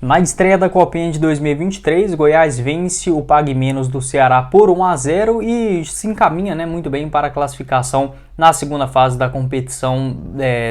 Na estreia da Copinha de 2023, Goiás vence o Pague Menos do Ceará por 1-0 e se encaminha, muito bem para a classificação na segunda fase da competição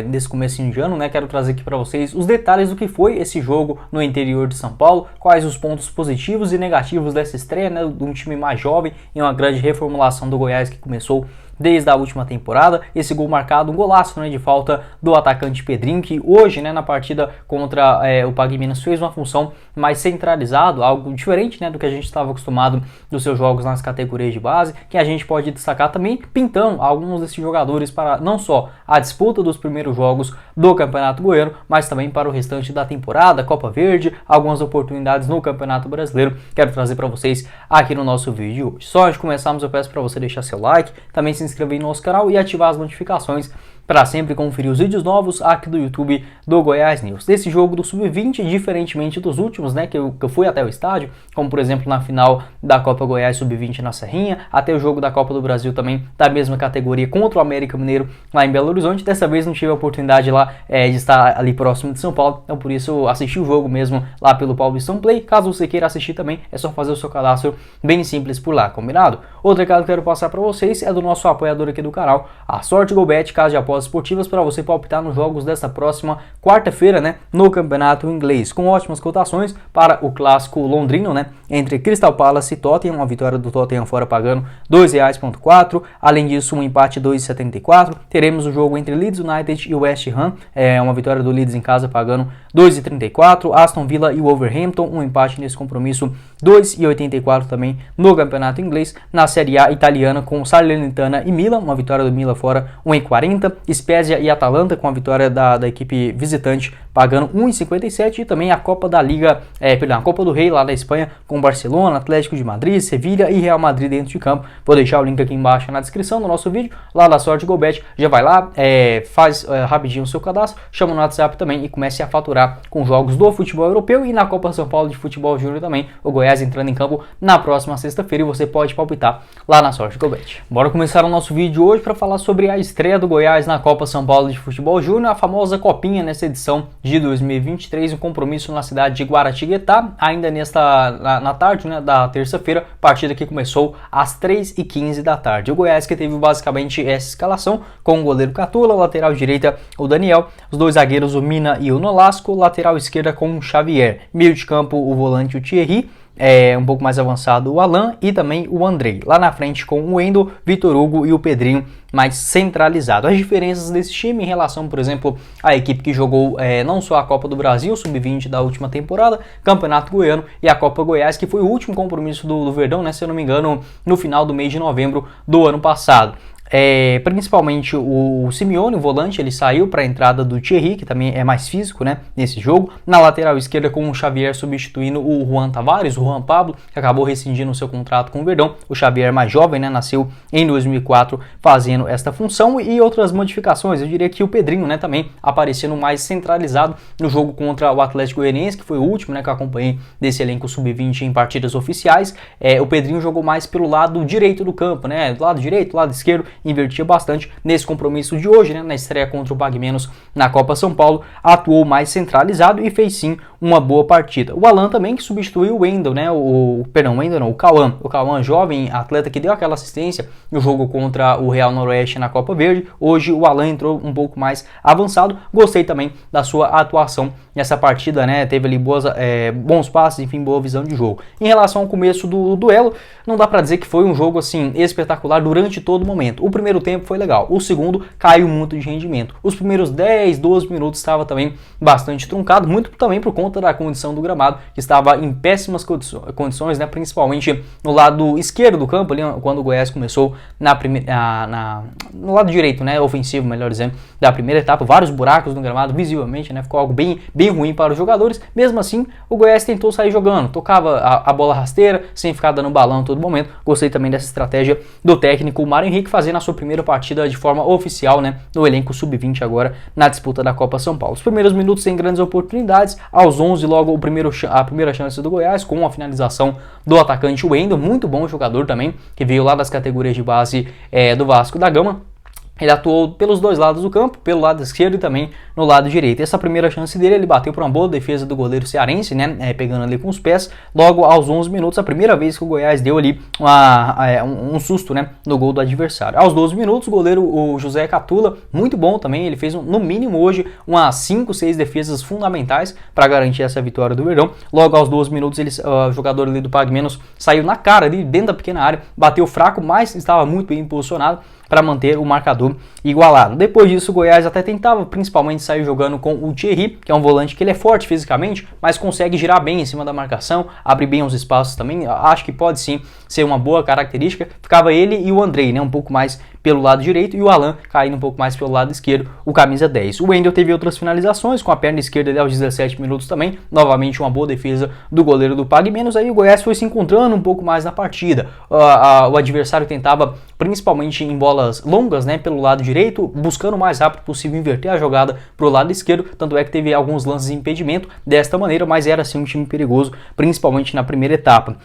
desse começo de ano. Quero trazer aqui para vocês os detalhes do que foi esse jogo no interior de São Paulo, quais os pontos positivos e negativos dessa estreia, de um time mais jovem e uma grande reformulação do Goiás que começou desde a última temporada. Esse gol marcado, um golaço de falta do atacante Pedrinho, que hoje na partida contra o Pague Menos fez uma função mais centralizado, algo diferente do que a gente estava acostumado dos seus jogos nas categorias de base, que a gente pode destacar também pintando alguns desses jogadores para não só a disputa dos primeiros jogos do Campeonato Goiano, mas também para o restante da temporada, Copa Verde, algumas oportunidades no Campeonato Brasileiro. Quero trazer para vocês aqui no nosso vídeo de hoje. Só antes de começarmos, eu peço para você deixar seu like, também se inscrever no nosso canal e ativar as notificações para sempre conferir os vídeos novos aqui do YouTube do Goiás News. Desse jogo do Sub-20, diferentemente dos últimos, que eu fui até o estádio, como por exemplo na final da Copa Goiás Sub-20 na Serrinha, até o jogo da Copa do Brasil também da mesma categoria contra o América Mineiro lá em Belo Horizonte. Dessa vez não tive a oportunidade lá de estar ali próximo de São Paulo, então por isso assisti o jogo mesmo lá pelo Paulistão Play. Caso você queira assistir também, é só fazer o seu cadastro bem simples por lá, combinado? Outro recado que eu quero passar para vocês é do nosso apoiador aqui do canal, a Sorte GoBet, casa de apostas esportivas para você palpitar nos jogos desta próxima quarta-feira, no Campeonato Inglês, com ótimas cotações para o clássico londrino, entre Crystal Palace e Tottenham, uma vitória do Tottenham fora pagando R$2,4, além disso um empate 2,74, teremos o jogo entre Leeds United e West Ham, uma vitória do Leeds em casa pagando R$2,34, Aston Villa e Wolverhampton, um empate nesse compromisso 2,84 também no Campeonato Inglês. Na Série A italiana com Salernitana e Milan, uma vitória do Milan fora 1,40, Spezia e Atalanta com a vitória da equipe visitante pagando 1,57, e também a Copa da Liga, a Copa do Rei lá da Espanha com Barcelona, Atlético de Madrid, Sevilha e Real Madrid dentro de campo. Vou deixar o link aqui embaixo na descrição do nosso vídeo, lá da Sorte GoBet. Já vai lá, faz rapidinho o seu cadastro, chama no WhatsApp também e comece a faturar com jogos do futebol europeu e na Copa São Paulo de futebol júnior também, o Goiás entrando em campo na próxima sexta-feira e você pode palpitar lá na Sorte GoBet. Bora começar o nosso vídeo hoje para falar sobre a estreia do Goiás na Copa São Paulo de futebol júnior, a famosa Copinha nessa edição de 2023, um compromisso na cidade de Guaratinguetá, ainda na tarde da terça-feira, partida que começou às 3h15 da tarde. O Goiás que teve basicamente essa escalação, com o goleiro Catula, lateral direita o Daniel, os dois zagueiros o Mina e o Nolasco, lateral esquerda com o Xavier, meio de campo o volante o Thierry, um pouco mais avançado o Alan e também o Andrei. Lá na frente com o Wendel, Vitor Hugo e o Pedrinho mais centralizado. As diferenças desse time em relação, por exemplo, à equipe que jogou não só a Copa do Brasil, Sub-20 da última temporada, Campeonato Goiano e a Copa Goiás, que foi o último compromisso do Verdão, se eu não me engano, no final do mês de novembro do ano passado. Principalmente o Simeone, o volante, ele saiu para a entrada do Thierry, que também é mais físico nesse jogo. Na lateral esquerda com o Xavier substituindo o Juan Tavares, o Juan Pablo, que acabou rescindindo o seu contrato com o Verdão. O Xavier mais jovem, nasceu em 2004 fazendo esta função, e outras modificações. Eu diria que o Pedrinho também aparecendo mais centralizado no jogo contra o Atlético Goianiense, que foi o último que eu acompanhei desse elenco Sub-20 em partidas oficiais. O Pedrinho jogou mais pelo lado direito do campo, do lado direito, lado esquerdo, invertia bastante. Nesse compromisso de hoje, na estreia contra o Pague Menos na Copa São Paulo, atuou mais centralizado e fez sim uma boa partida. O Alan também, que substituiu o Wendel, o Cauã. O Cauã, jovem atleta que deu aquela assistência no jogo contra o Real Noroeste na Copa Verde. Hoje o Alan entrou um pouco mais avançado. Gostei também da sua atuação nessa partida, teve ali bons passes, enfim, boa visão de jogo. Em relação ao começo do duelo, não dá pra dizer que foi um jogo assim espetacular durante todo o momento. O primeiro tempo foi legal, o segundo caiu muito de rendimento. Os primeiros 10, 12 minutos estava também bastante truncado, muito também por conta da condição do gramado, que estava em péssimas condições, principalmente no lado esquerdo do campo, ali quando o Goiás começou no lado direito, ofensivo, melhor dizendo, da primeira etapa, vários buracos no gramado, visivelmente, ficou algo bem ruim para os jogadores. Mesmo assim, o Goiás tentou sair jogando, tocava a bola rasteira, sem ficar dando balão a todo momento. Gostei também dessa estratégia do técnico Mário Henrique, fazendo a sua primeira partida de forma oficial, no elenco Sub-20 agora, na disputa da Copa São Paulo. Os primeiros minutos sem grandes oportunidades, aos 11 logo a primeira chance do Goiás, com a finalização do atacante Wendel, muito bom jogador também, que veio lá das categorias de base do Vasco da Gama. Ele atuou pelos dois lados do campo, pelo lado esquerdo e também no lado direito. Essa primeira chance dele, ele bateu por uma boa defesa do goleiro cearense, né, pegando ali com os pés, logo aos 11 minutos, a primeira vez que o Goiás deu ali um susto, né, no gol do adversário. Aos 12 minutos, o goleiro, o José Catula, muito bom também, ele fez no mínimo hoje umas 5, 6 defesas fundamentais para garantir essa vitória do Verdão. Logo aos 12 minutos, o jogador ali do Pague Menos saiu na cara ali dentro da pequena área, bateu fraco, mas estava muito bem posicionado para manter o marcador igualado. Depois disso, o Goiás até tentava principalmente sair jogando com o Thierry, que é um volante que ele é forte fisicamente, mas consegue girar bem em cima da marcação, abrir bem os espaços também. Acho que pode sim ser uma boa característica. Ficava ele e o Andrei, né, um pouco mais pelo lado direito, e o Alan caindo um pouco mais pelo lado esquerdo, o camisa 10. O Wendel teve outras finalizações, com a perna esquerda ali aos 17 minutos também, novamente uma boa defesa do goleiro do Pague Menos. Aí o Goiás foi se encontrando um pouco mais na partida. O adversário tentava principalmente em bolas longas, né, pelo lado direito, buscando o mais rápido possível inverter a jogada para o lado esquerdo, tanto é que teve alguns lances de impedimento desta maneira, mas era sim um time perigoso, principalmente na primeira etapa.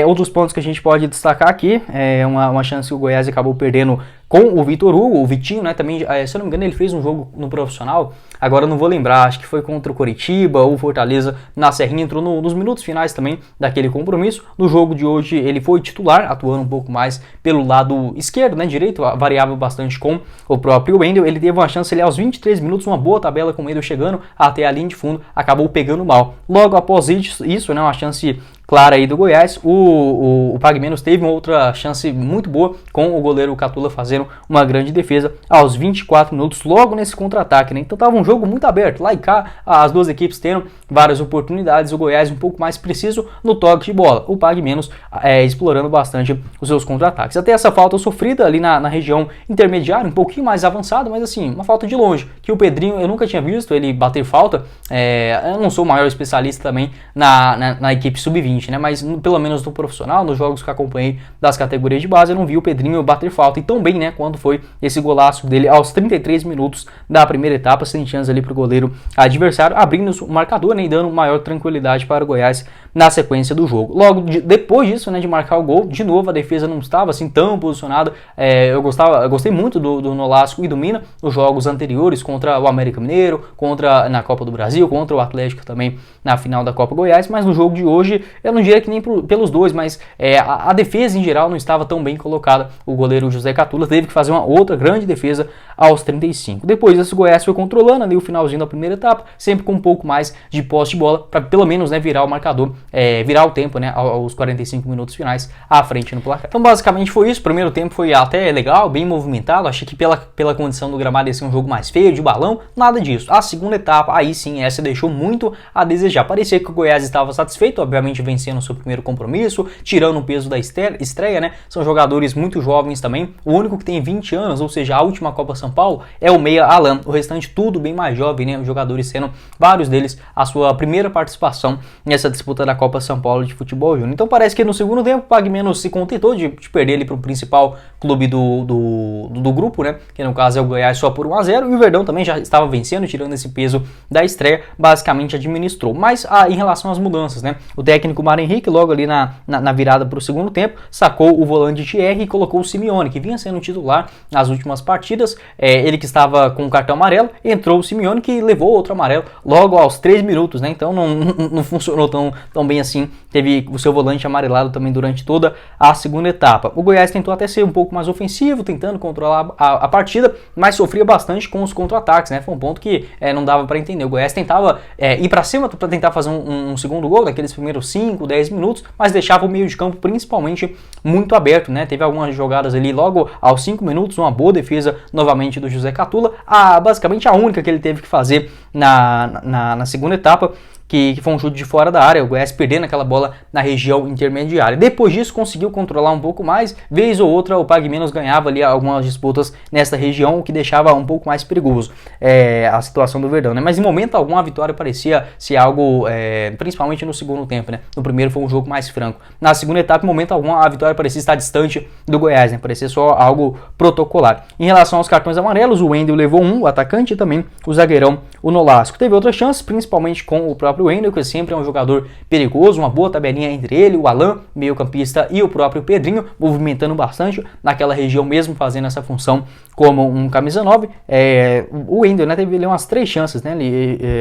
Outros pontos que a gente pode destacar aqui, uma chance que o Goiás acabou perdendo com o Vitor Hugo, o Vitinho, né, também, se eu não me engano, ele fez um jogo no profissional, agora eu não vou lembrar, acho que foi contra o Coritiba ou Fortaleza na Serrinha, entrou nos minutos finais também daquele compromisso. No jogo de hoje ele foi titular, atuando um pouco mais pelo lado esquerdo, né, direito, variava bastante com o próprio Wendel. Ele teve uma chance ali aos 23 minutos, uma boa tabela com o Wendel chegando até a linha de fundo, acabou pegando mal. Logo após isso, né, uma chance clara aí do Goiás, o Pague Menos teve uma outra chance muito boa com o goleiro Catula fazendo uma grande defesa aos 24 minutos, logo nesse contra-ataque, né? Então tava um jogo muito aberto, lá e cá, as duas equipes tendo várias oportunidades, o Goiás um pouco mais preciso no toque de bola, o Pague Menos explorando bastante os seus contra-ataques. Até essa falta sofrida ali na região intermediária, um pouquinho mais avançada, mas assim, uma falta de longe, que o Pedrinho, eu nunca tinha visto ele bater falta, eu não sou o maior especialista também na equipe sub-20, né? Mas pelo menos no profissional, nos jogos que acompanhei das categorias de base, eu não vi o Pedrinho bater falta e tão bem, né, quando foi esse golaço dele aos 33 minutos da primeira etapa, sem chance ali pro goleiro adversário, abrindo o marcador, né, e dando maior tranquilidade para o Goiás na sequência do jogo. Logo depois disso, né, de marcar o gol, de novo a defesa não estava assim tão posicionada. Eu gostei muito do Nolasco e do Mina nos jogos anteriores contra o América Mineiro, na Copa do Brasil, contra o Atlético também na final da Copa Goiás, mas no jogo de hoje eu não diria que nem pelos dois, mas a defesa em geral não estava tão bem colocada. O goleiro José Catula teve que fazer uma outra grande defesa aos 35. Depois esse Goiás foi controlando ali o finalzinho da primeira etapa, sempre com um pouco mais de posse de bola, para pelo menos, né, virar o marcador, virar o tempo, né, aos 45 minutos finais à frente no placar. Então basicamente foi isso. O primeiro tempo foi até legal, bem movimentado. Achei que pela condição do gramado ia ser um jogo mais feio, de balão, nada disso. A segunda etapa, aí sim, essa deixou muito a desejar. Parecia que o Goiás estava satisfeito, obviamente vencendo o seu primeiro compromisso, tirando o peso da estreia, né? São jogadores muito jovens também. O único que tem 20 anos, ou seja, a última Copa São Paulo, é o meia Alan. O restante tudo bem mais jovem, né? Os jogadores sendo, vários deles, a sua primeira participação nessa disputa da Copa São Paulo de futebol júnior. Então parece que no segundo tempo o Pague Menos se contentou de perder ele para o principal clube do grupo, né? Que no caso é o Goiás, só por 1-0, e o Verdão também já estava vencendo, tirando esse peso da estreia, basicamente administrou. Mas em relação às mudanças, né? O técnico Mário Henrique, logo ali na virada para o segundo tempo, sacou o volante Thierry e colocou o Simeone, que vinha sendo titular nas últimas partidas. Ele que estava com o cartão amarelo, entrou o Simeone, que levou outro amarelo logo aos 3 minutos, né? Então não funcionou tão bem assim. Teve o seu volante amarelado também durante toda a segunda etapa. O Goiás tentou até ser um pouco mais ofensivo, tentando controlar a partida, mas sofria bastante com os contra-ataques, né? Foi um ponto que não dava para entender. O Goiás tentava ir para cima para tentar fazer um segundo gol naqueles primeiros 5, 10 minutos, mas deixava o meio de campo principalmente muito aberto, né? Teve algumas jogadas ali logo aos 5 minutos, uma boa defesa novamente do José Catula, basicamente a única que ele teve que fazer na segunda etapa, que foi um chute de fora da área, o Goiás perdendo aquela bola na região intermediária. Depois disso conseguiu controlar um pouco mais, vez ou outra o Pague Menos ganhava ali algumas disputas nessa região, o que deixava um pouco mais perigoso a situação do Verdão, né? Mas em momento algum a vitória parecia ser algo, principalmente no segundo tempo, né? No primeiro foi um jogo mais franco. Na segunda etapa, em momento algum a vitória parecia estar distante do Goiás, né? Parecia só algo protocolar. Em relação aos cartões amarelos, o Wendel levou um, o atacante, e também o zagueirão, o Nolasco teve outras chances, principalmente com o próprio Wendel, que sempre é um jogador perigoso, uma boa tabelinha entre ele, o Alan, meio campista, e o próprio Pedrinho, movimentando bastante naquela região mesmo, fazendo essa função como um camisa 9. O Wendel, né, teve ali umas 3 chances, né,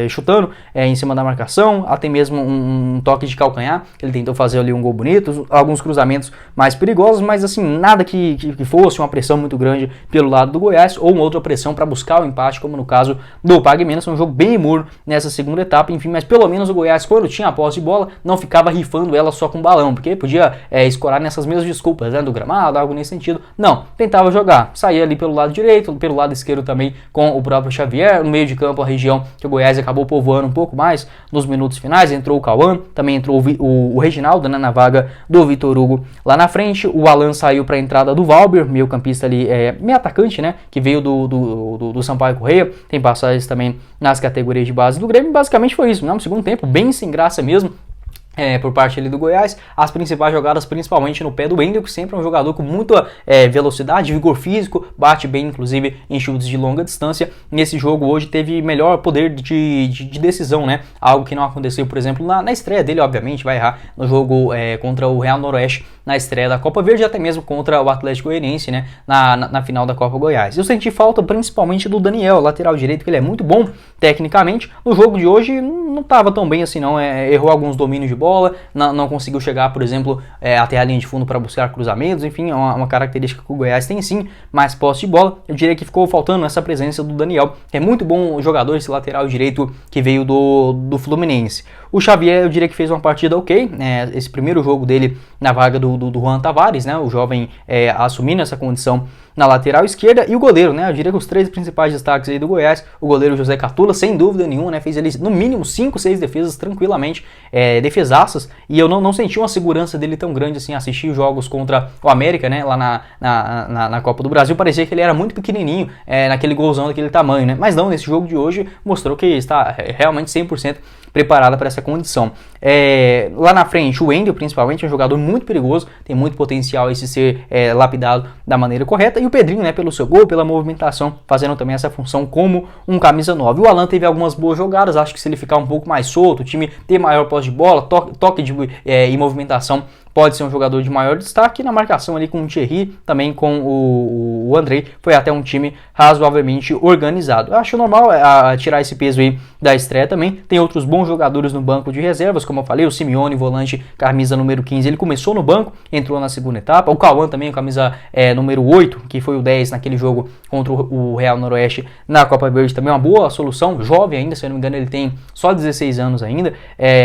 chutando em cima da marcação, até mesmo um toque de calcanhar, ele tentou fazer ali um gol bonito, alguns cruzamentos mais perigosos, mas assim, nada que fosse uma pressão muito grande pelo lado do Goiás, ou uma outra pressão para buscar o empate, como no caso do Pague Menos. Foi um jogo bem morno nessa segunda etapa, enfim, mas pelo menos o Goiás, quando tinha a posse de bola, não ficava rifando ela só com balão, porque podia escorar nessas mesmas desculpas, né, do gramado, algo nesse sentido. Não, tentava jogar, saía ali pelo lado direito, pelo lado esquerdo também com o próprio Xavier, no meio de campo a região que o Goiás acabou povoando um pouco mais nos minutos finais, entrou o Cauã, também entrou o Reginaldo, né, na vaga do Vitor Hugo lá na frente, o Alan saiu para a entrada do Valber, meio campista ali, meio atacante, né, que veio do Sampaio Correia, tem passagens também nas categorias de base do Grêmio. Basicamente foi isso, né, um segundo tempo bem sem graça mesmo, por parte ali do Goiás, as principais jogadas principalmente no pé do Wendel, que sempre é um jogador com muita velocidade, vigor físico, bate bem inclusive em chutes de longa distância. Nesse jogo hoje teve melhor poder de decisão, né? Algo que não aconteceu, por exemplo, na estreia dele, obviamente, vai errar no jogo contra o Real Noroeste, na estreia da Copa Verde, até mesmo contra o Atlético Goianiense, né? Na final da Copa Goiás. Eu senti falta principalmente do Daniel, lateral direito, que ele é muito bom tecnicamente. No jogo de hoje não estava tão bem assim não, errou alguns domínios de bola, não conseguiu chegar, por exemplo, até a linha de fundo para buscar cruzamentos, enfim, é uma característica que o Goiás tem sim, mais posse de bola. Eu diria que ficou faltando essa presença do Daniel, que é muito bom jogador, esse lateral direito que veio do Fluminense. O Xavier, eu diria que fez uma partida ok, esse primeiro jogo dele na vaga do Juan Tavares, né, o jovem assumindo essa condição na lateral esquerda, e o goleiro, né, eu diria que os 3 principais destaques aí do Goiás, o goleiro José Catula, sem dúvida nenhuma, né, fez ali no mínimo 5, 6 defesas tranquilamente, defesaças, e eu não senti uma segurança dele tão grande assim, assistir os jogos contra o América, né, lá na Copa do Brasil, parecia que ele era muito pequenininho, naquele golzão daquele tamanho, né, mas não, nesse jogo de hoje mostrou que está realmente 100% preparada para essa condição. Lá na frente, o Wendel principalmente é um jogador muito perigoso, tem muito potencial esse ser lapidado da maneira correta, e o Pedrinho, né, pelo seu gol, pela movimentação, fazendo também essa função como um camisa 9. O Alan teve algumas boas jogadas, acho que se ele ficar um pouco mais solto, o time ter maior posse de bola, toque e movimentação, pode ser um jogador de maior destaque. Na marcação ali com o Thierry, também com o Andrei, foi até um time razoavelmente organizado. Eu acho normal tirar esse peso aí da estreia também. Tem outros bons jogadores no banco de reservas, como eu falei, o Simeone, volante, camisa número 15, ele começou no banco, entrou na segunda etapa. O Cauã também, camisa número 8, que foi o 10 naquele jogo contra o Real Noroeste na Copa Verde, também uma boa solução, jovem ainda, se eu não me engano ele tem só 16 anos ainda,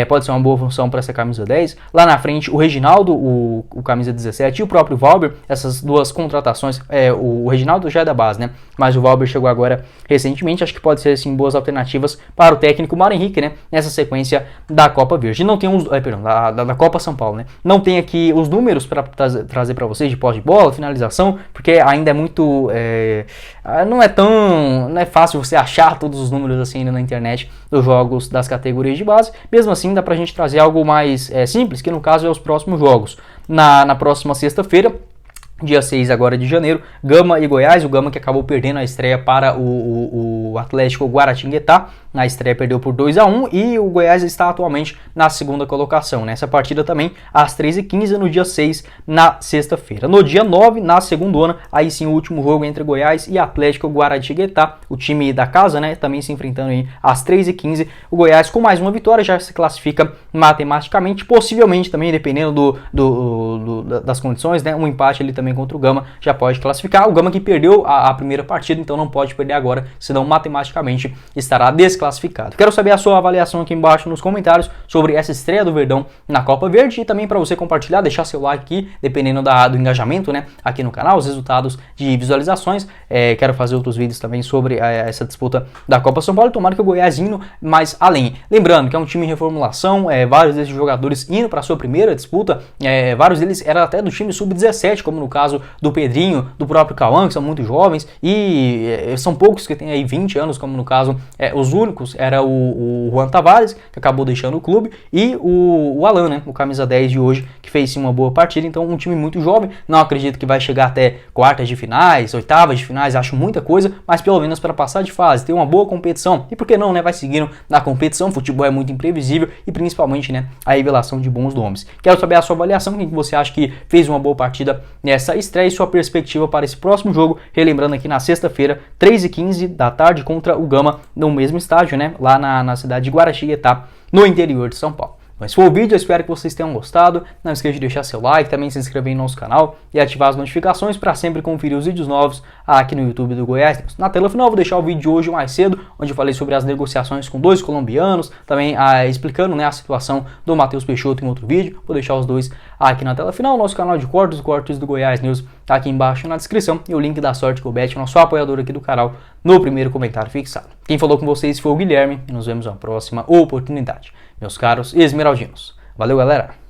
pode ser uma boa função para essa camisa 10. Lá na frente, o Reginaldo, o camisa 17, e o próprio Valber, essas duas contratações, o Reginaldo já é da base, né, mas o Valber chegou agora recentemente, acho que pode ser assim boas alternativas para o técnico Mário Henrique, né, nessa sequência da Copa Verde. Não tem da Copa São Paulo, né, não tem aqui os números para trazer para vocês de posse de bola, finalização, porque ainda é muito, não é fácil você achar todos os números assim na internet dos jogos das categorias de base. Mesmo assim, dá pra gente trazer algo mais simples, que no caso é os próximos jogos. Na próxima sexta-feira, dia 6 agora de janeiro, Gama e Goiás, o Gama que acabou perdendo a estreia para o Atlético Guaratinguetá, na estreia perdeu por 2-1, e o Goiás está atualmente na segunda colocação, nessa partida também às 13h15 no dia 6, na sexta-feira. No dia 9, na segundona, aí sim o último jogo entre Goiás e Atlético Guaratinguetá, o time da casa, né, também se enfrentando aí às 13h15, o Goiás com mais uma vitória já se classifica matematicamente, possivelmente também, dependendo das condições, né, um empate ali também contra o Gama já pode classificar. O Gama que perdeu a primeira partida, então não pode perder agora, senão matematicamente estará desclassificado. Quero saber a sua avaliação aqui embaixo nos comentários sobre essa estreia do Verdão na Copa Verde, e também para você compartilhar, deixar seu like aqui, dependendo do engajamento, né, aqui no canal, os resultados de visualizações. Quero fazer outros vídeos também sobre essa disputa da Copa São Paulo, tomara que o Goiás indo mais além. Lembrando que é um time em reformulação, vários desses jogadores indo para a sua primeira disputa, vários deles eram até do time sub-17, como no caso caso do Pedrinho, do próprio Cauã, que são muito jovens, e são poucos que têm aí 20 anos, como no caso, os únicos, era o Juan Tavares, que acabou deixando o clube, e o Alan, né, o camisa 10 de hoje, que fez sim uma boa partida. Então um time muito jovem, não acredito que vai chegar até quartas de finais, oitavas de finais, acho muita coisa, mas pelo menos para passar de fase, ter uma boa competição, e por que não, né, vai seguindo na competição. Futebol é muito imprevisível e principalmente, né, a revelação de bons nomes. Quero saber a sua avaliação, quem que você acha que fez uma boa partida nessa estreia e sua perspectiva para esse próximo jogo, relembrando aqui na sexta-feira, 3h15 da tarde contra o Gama, no mesmo estádio, né, lá na cidade de Guaratinguetá, no interior de São Paulo. Mas foi o vídeo, eu espero que vocês tenham gostado. Não esqueça de deixar seu like, também se inscrever no nosso canal e ativar as notificações para sempre conferir os vídeos novos aqui no YouTube do Goiás News. Na tela final vou deixar o vídeo de hoje mais cedo, onde eu falei sobre as negociações com 2 colombianos, também explicando, né, a situação do Matheus Peixoto em outro vídeo. Vou deixar os dois aqui na tela final. Nosso canal de cortes do Goiás News tá aqui embaixo na descrição, e o link da Sorte com o Bet, nosso apoiador aqui do canal, no primeiro comentário fixado. Quem falou com vocês foi o Guilherme e nos vemos na próxima oportunidade, meus caros esmeraldinos. Valeu, galera!